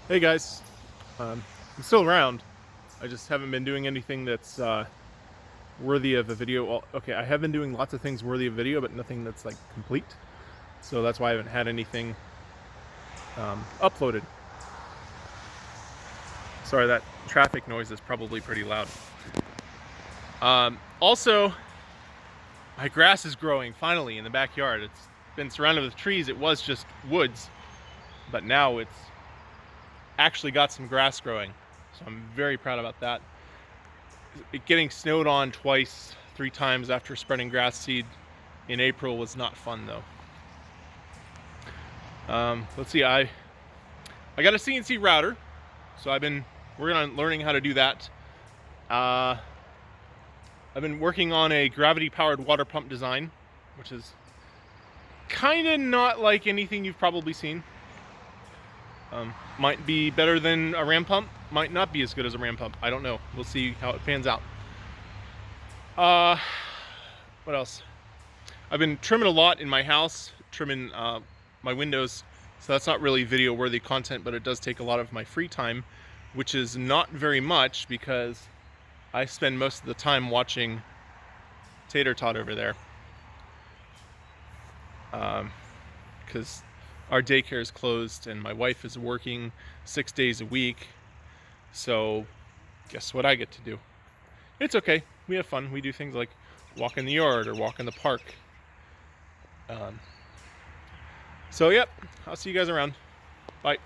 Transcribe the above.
Hey guys, I'm still around. I just haven't been doing anything that's worthy of a video. Well, okay, I have been doing lots of things worthy of video, but nothing that's like complete. So that's why I haven't had anything uploaded. Sorry, that traffic noise is probably pretty loud. Also, my grass is growing finally in the backyard. It's been surrounded with trees. It was just woods, but now it's actually got some grass growing. So I'm very proud about that. Getting snowed on twice, 3 times after spreading grass seed in April was not fun though. Let's see, I got a CNC router, so I've been working on learning how to do that. I've been working on a gravity-powered water pump design, which is kind of not like anything you've probably seen. Might be better than a ram pump, might not be as good as a ram pump. I don't know. We'll see how it pans out. What else? I've been trimming a lot in my house, trimming my windows, so that's not really video-worthy content, but it does take a lot of my free time, which is not very much because I spend most of the time watching Tater Tot over there. Because our daycare is closed and my wife is working 6 days a week, so guess what I get to do? It's okay. We have fun. We do things like walk in the yard or walk in the park. So, yep. I'll see you guys around. Bye.